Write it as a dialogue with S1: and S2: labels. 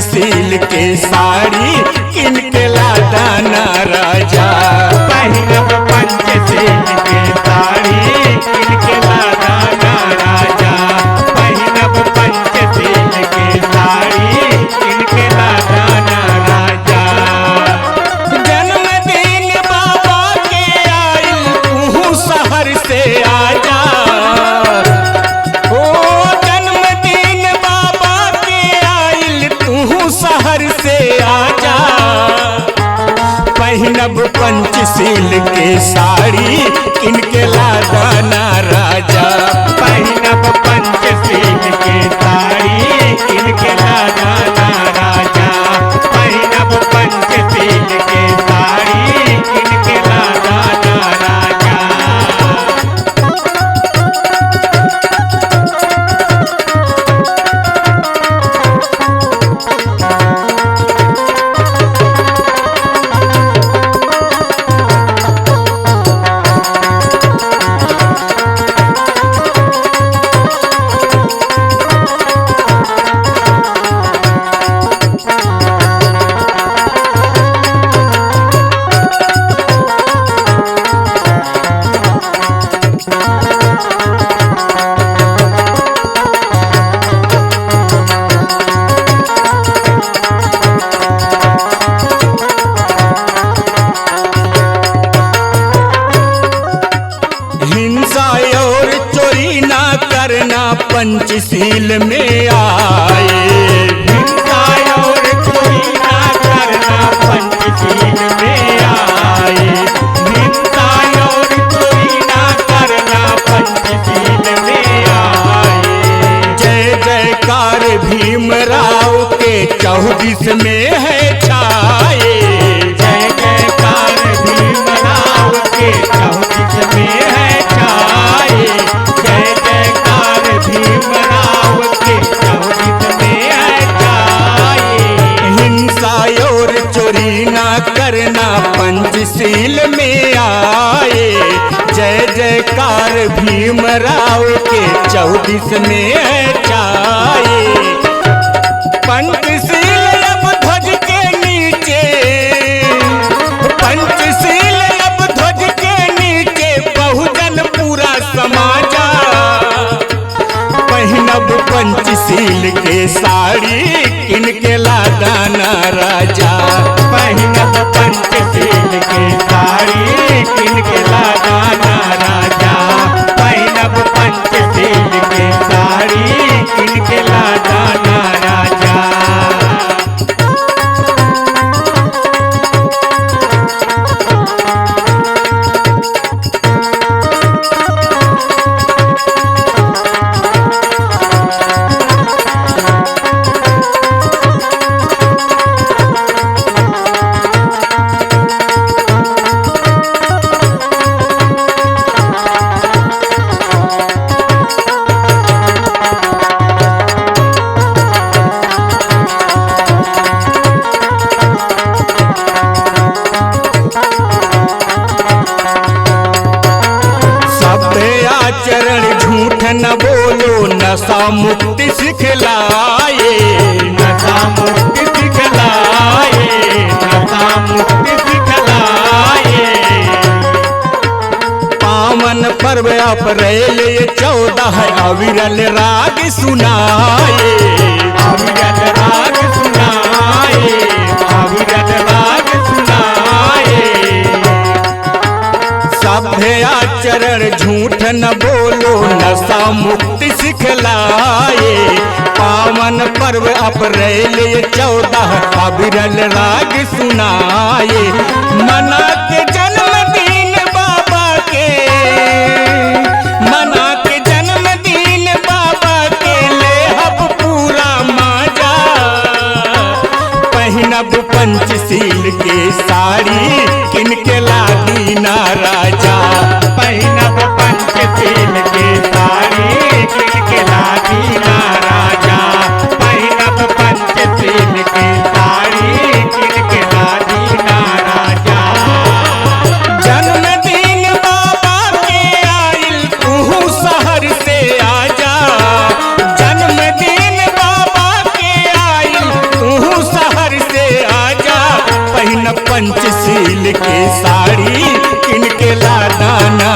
S1: पंचशील के साड़ी किन के लादाना राजा।
S2: पहिनब पंचशील के साड़ी किन के लादाना राजा। पहिनब पंचशील के साड़ी किन के लादाना राजा।
S1: जन्मदिन बाबा के आइल तू शहर से आजा। ओ जन्मदिन बाबा के आइल तू शहर से आजा। पहिनब पंचशील के साड़ी किन के लादाना राजा।
S2: पहिनब पंचशील के साड़ी किन के लादाना राजा। पहिनब पंचशील के साड़ी किन के लादाना राजा।
S1: हिंसा और चोरी ना करना पंचशील में आए।
S2: हिंसा और चोरी ना करना पंचशील में आए। हिंसा और चोरी ना करना पंचशील में आए।
S1: जय जयकार भीमराव के 24 में है छाए।
S2: जय जयकार भीमराव के 24 में है छाए। जय जयकार भीमराव के 24 में है छाए।
S1: हिंसा और चोरी ना करना पंचशील में आए। जय जयकार भीमराव के 24 में है छाए। पंचशील अब ध्वज के नीचे। पंचशील अब ध्वज के नीचे बहुजन पूरा समाजा। पहिनब पंचशील के साड़ी किन के लादाना राजा।
S2: पहिनब पंचशील के साड़ी किन के लादाना राजा। पहिनब पंचशील के साड़ी किन के लादाना राजा।
S1: सभ्य आचरण झूठ न बोलो नशा मुक्ति सिखलाए।
S2: नशा मुक्ति सिखलाए। नशा मुक्ति सिखलाए।
S1: पावन पर्व अप्रैल 14 अविरल राग सुनाए।
S2: अविरल राग सुनाए। अविरल राग सुनाए।
S1: सभ्य आचरण झूठ न बोलो नशा मुक्ति सिखलाए। पावन पर्व अप्रैल 14 अविरल राग सुनाए। मना के जन्मदिन बाबा के। मना के जन्मदिन बाबा के ले हब पूरा माजा। पहिनब पंचशील के साड़ी किन के लादीना राजा।
S2: पहिनब पंचशील के साड़ी किन के लादीना राजा। पहिनब पंचशील के साड़ी किन के लादीना राजा।
S1: जन्मदिन बाबा के आइल तू शहर से आजा। जन्मदिन बाबा के आइल तू साड़ी किन के ला दाना